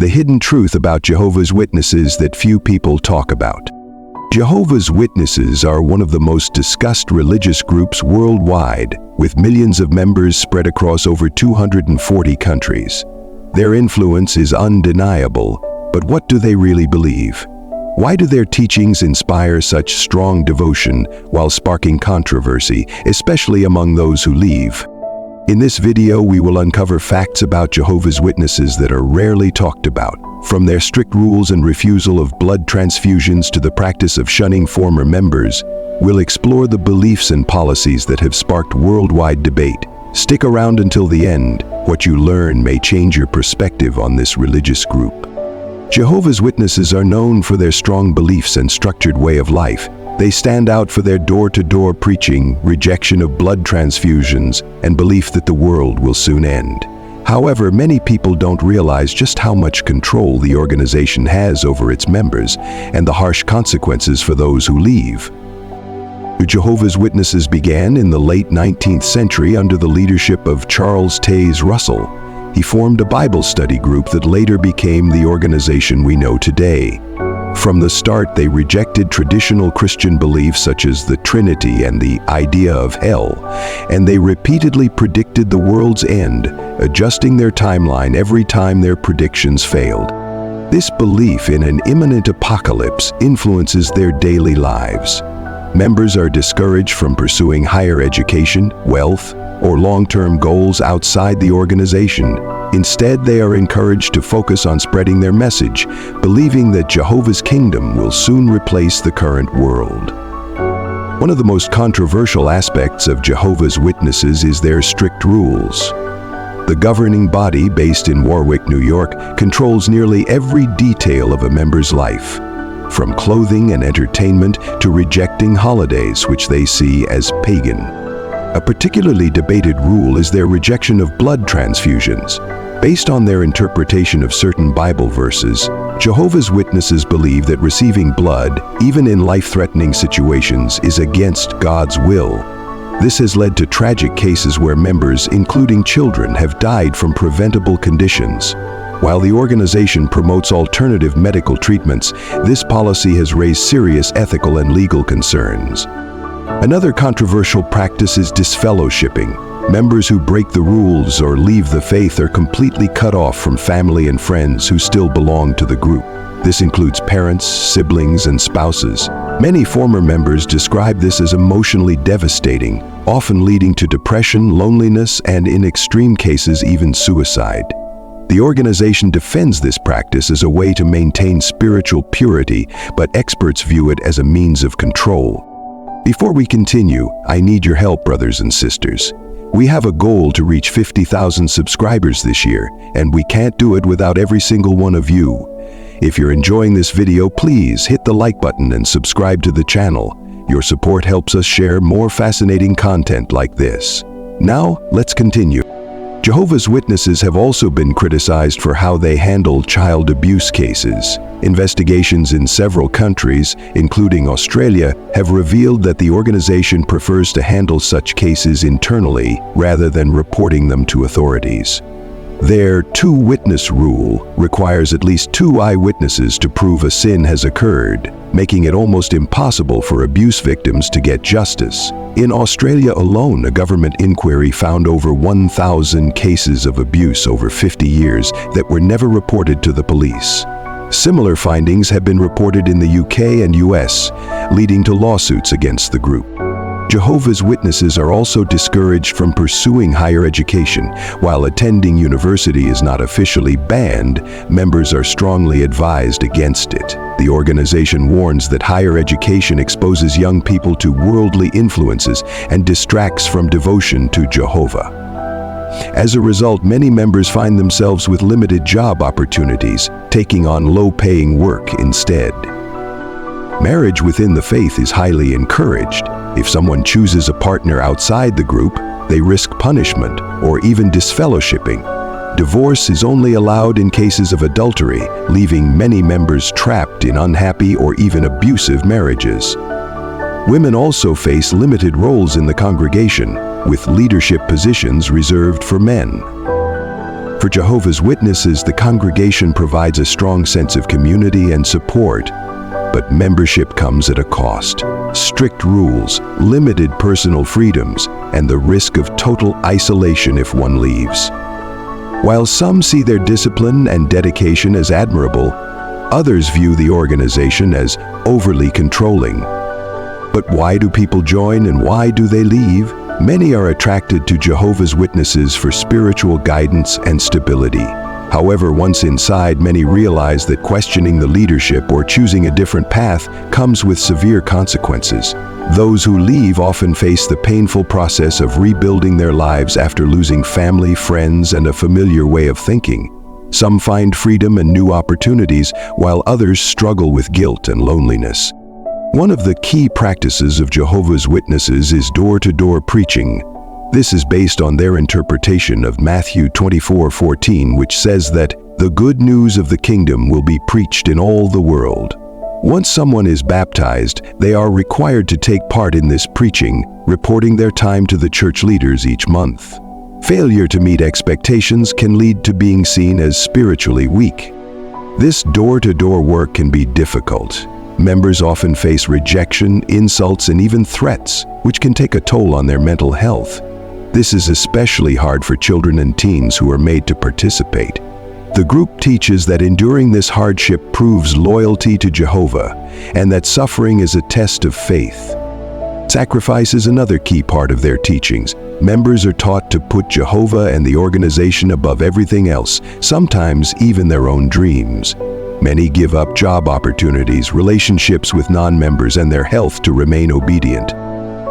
the hidden truth about Jehovah's Witnesses that few people talk about. Jehovah's Witnesses are one of the most discussed religious groups worldwide, with millions of members spread across over 240 countries. Their influence is undeniable, but what do they really believe? Why do their teachings inspire such strong devotion while sparking controversy, especially among those who leave? In this video, we will uncover facts about Jehovah's Witnesses that are rarely talked about, from their strict rules and refusal of blood transfusions to the practice of shunning former members. We'll explore the beliefs and policies that have sparked worldwide debate. Stick around until the end. What you learn may change your perspective on this religious group. Jehovah's Witnesses are known for their strong beliefs and structured way of life. They stand out for their door-to-door preaching, rejection of blood transfusions, and belief that the world will soon end. However, many people don't realize just how much control the organization has over its members and the harsh consequences for those who leave. The Jehovah's Witnesses began in the late 19th century under the leadership of Charles Taze Russell. He formed a Bible study group that later became the organization we know today. From the start, they rejected traditional Christian beliefs such as the Trinity and the idea of hell, and they repeatedly predicted the world's end, adjusting their timeline every time their predictions failed. This belief in an imminent apocalypse influences their daily lives. Members are discouraged from pursuing higher education, wealth, or long-term goals outside the organization. Instead, they are encouraged to focus on spreading their message, believing that Jehovah's kingdom will soon replace the current world. One of the most controversial aspects of Jehovah's Witnesses is their strict rules. The governing body, based in Warwick, New York, controls nearly every detail of a member's life, from clothing and entertainment to rejecting holidays, which they see as pagan. A particularly debated rule is their rejection of blood transfusions. Based on their interpretation of certain Bible verses, Jehovah's Witnesses believe that receiving blood, even in life-threatening situations, is against God's will. This has led to tragic cases where members, including children, have died from preventable conditions. While the organization promotes alternative medical treatments, this policy has raised serious ethical and legal concerns. Another controversial practice is disfellowshipping. Members who break the rules or leave the faith are completely cut off from family and friends who still belong to the group. This includes parents, siblings, and spouses. Many former members describe this as emotionally devastating, often leading to depression, loneliness, and in extreme cases, even suicide. The organization defends this practice as a way to maintain spiritual purity, but experts view it as a means of control. Before we continue, I need your help, brothers and sisters. We have a goal to reach 50,000 subscribers this year, and we can't do it without every single one of you. If you're enjoying this video, please hit the like button and subscribe to the channel. Your support helps us share more fascinating content like this. Now, let's continue. Jehovah's Witnesses have also been criticized for how they handle child abuse cases. Investigations in several countries, including Australia, have revealed that the organization prefers to handle such cases internally rather than reporting them to authorities. Their two-witness rule requires at least 2 eyewitnesses to prove a sin has occurred, making it almost impossible for abuse victims to get justice. In Australia alone, a government inquiry found over 1,000 cases of abuse over 50 years that were never reported to the police. Similar findings have been reported in the UK and US, leading to lawsuits against the group. Jehovah's Witnesses are also discouraged from pursuing higher education. While attending university is not officially banned, members are strongly advised against it. The organization warns that higher education exposes young people to worldly influences and distracts from devotion to Jehovah. As a result, many members find themselves with limited job opportunities, taking on low-paying work instead. Marriage within the faith is highly encouraged. If someone chooses a partner outside the group, they risk punishment or even disfellowshipping. Divorce is only allowed in cases of adultery, leaving many members trapped in unhappy or even abusive marriages. Women also face limited roles in the congregation, with leadership positions reserved for men. For Jehovah's Witnesses, the congregation provides a strong sense of community and support, but membership comes at a cost. Strict rules, limited personal freedoms, and the risk of total isolation if one leaves. While some see their discipline and dedication as admirable, others view the organization as overly controlling. But why do people join and why do they leave? Many are attracted to Jehovah's Witnesses for spiritual guidance and stability. However, once inside, many realize that questioning the leadership or choosing a different path comes with severe consequences. Those who leave often face the painful process of rebuilding their lives after losing family, friends, and a familiar way of thinking. Some find freedom and new opportunities, while others struggle with guilt and loneliness. One of the key practices of Jehovah's Witnesses is door-to-door preaching. This is based on their interpretation of Matthew 24:14, which says that the good news of the kingdom will be preached in all the world. Once someone is baptized, they are required to take part in this preaching, reporting their time to the church leaders each month. Failure to meet expectations can lead to being seen as spiritually weak. This door-to-door work can be difficult. Members often face rejection, insults, and even threats, which can take a toll on their mental health. This is especially hard for children and teens who are made to participate. The group teaches that enduring this hardship proves loyalty to Jehovah, and that suffering is a test of faith. Sacrifice is another key part of their teachings. Members are taught to put Jehovah and the organization above everything else, sometimes even their own dreams. Many give up job opportunities, relationships with non-members, and their health to remain obedient.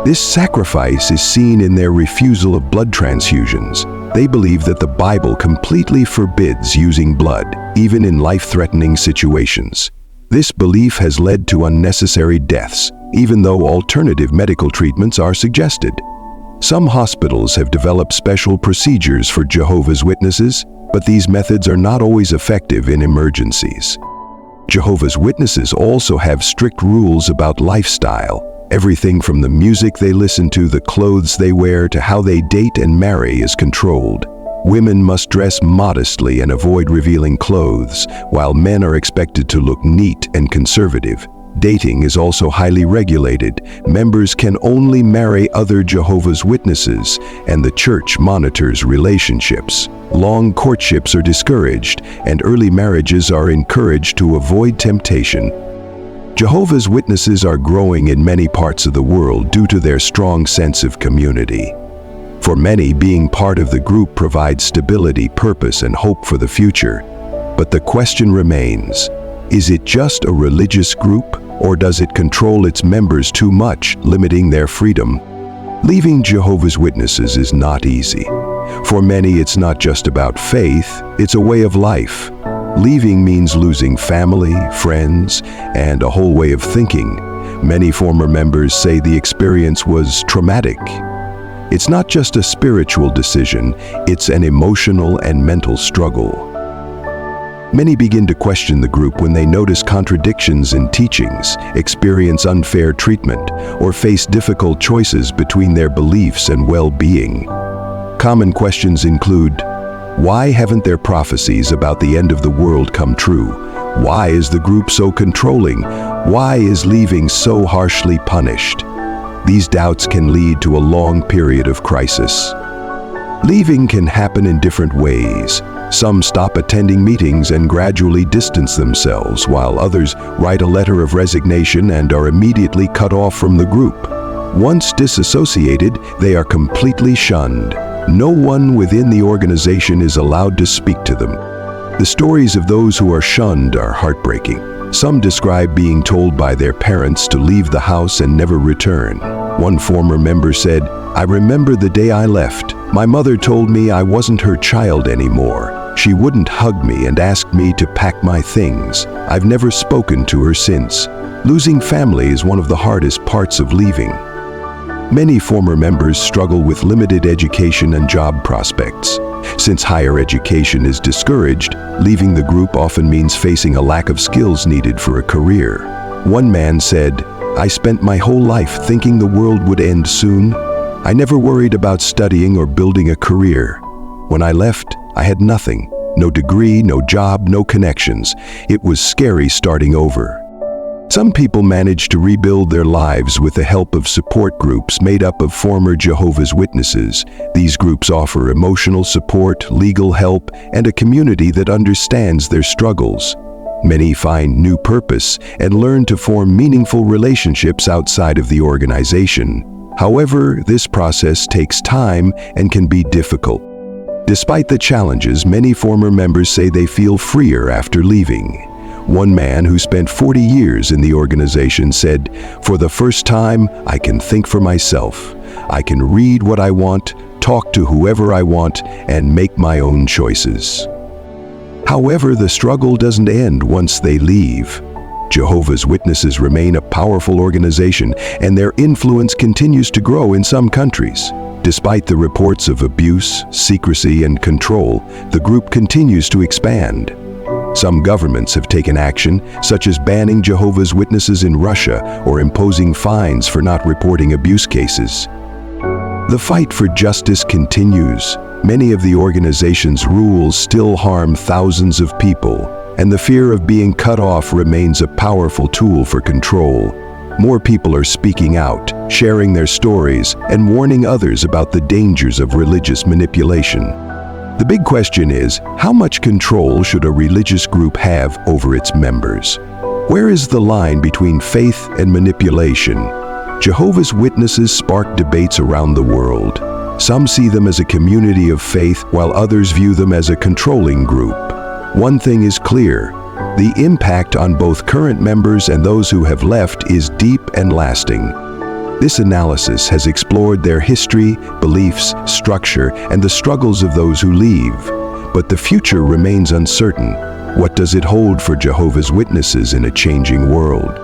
This sacrifice is seen in their refusal of blood transfusions. They believe that the Bible completely forbids using blood, even in life-threatening situations. This belief has led to unnecessary deaths, even though alternative medical treatments are suggested. Some hospitals have developed special procedures for Jehovah's Witnesses, but these methods are not always effective in emergencies. Jehovah's Witnesses also have strict rules about lifestyle. Everything from the music they listen to, the clothes they wear, to how they date and marry is controlled. Women must dress modestly and avoid revealing clothes, while men are expected to look neat and conservative. Dating is also highly regulated. Members can only marry other Jehovah's Witnesses, and the church monitors relationships. Long courtships are discouraged, and early marriages are encouraged to avoid temptation. Jehovah's Witnesses are growing in many parts of the world due to their strong sense of community. For many, being part of the group provides stability, purpose, and hope for the future. But the question remains, is it just a religious group, or does it control its members too much, limiting their freedom? Leaving Jehovah's Witnesses is not easy. For many, it's not just about faith, it's a way of life. Leaving means losing family, friends, and a whole way of thinking. Many former members say the experience was traumatic. It's not just a spiritual decision, it's an emotional and mental struggle. Many begin to question the group when they notice contradictions in teachings, experience unfair treatment, or face difficult choices between their beliefs and well-being. Common questions include, why haven't their prophecies about the end of the world come true? Why is the group so controlling? Why is leaving so harshly punished? These doubts can lead to a long period of crisis. Leaving can happen in different ways. Some stop attending meetings and gradually distance themselves, while others write a letter of resignation and are immediately cut off from the group. Once disassociated, they are completely shunned. No one within the organization is allowed to speak to them. The stories of those who are shunned are heartbreaking. Some describe being told by their parents to leave the house and never return. One former member said, "I remember the day I left. My mother told me I wasn't her child anymore. She wouldn't hug me and asked me to pack my things. I've never spoken to her since." Losing family is one of the hardest parts of leaving. Many former members struggle with limited education and job prospects. Since higher education is discouraged, leaving the group often means facing a lack of skills needed for a career. One man said, "I spent my whole life thinking the world would end soon. I never worried about studying or building a career. When I left, I had nothing. No degree, no job, no connections. It was scary starting over. Some people manage to rebuild their lives with the help of support groups made up of former Jehovah's Witnesses. These groups offer emotional support, legal help, and a community that understands their struggles. Many find new purpose and learn to form meaningful relationships outside of the organization. However, this process takes time and can be difficult. Despite the challenges, many former members say they feel freer after leaving. One man who spent 40 years in the organization said, "For the first time, I can think for myself. I can read what I want, talk to whoever I want, and make my own choices." However, the struggle doesn't end once they leave. Jehovah's Witnesses remain a powerful organization, and their influence continues to grow in some countries. Despite the reports of abuse, secrecy, and control, the group continues to expand. Some governments have taken action, such as banning Jehovah's Witnesses in Russia or imposing fines for not reporting abuse cases. The fight for justice continues. Many of the organization's rules still harm thousands of people, and the fear of being cut off remains a powerful tool for control. More people are speaking out, sharing their stories, and warning others about the dangers of religious manipulation. The big question is, how much control should a religious group have over its members? Where is the line between faith and manipulation? Jehovah's Witnesses spark debates around the world. Some see them as a community of faith, while others view them as a controlling group. One thing is clear: the impact on both current members and those who have left is deep and lasting. This analysis has explored their history, beliefs, structure, and the struggles of those who leave. But the future remains uncertain. What does it hold for Jehovah's Witnesses in a changing world?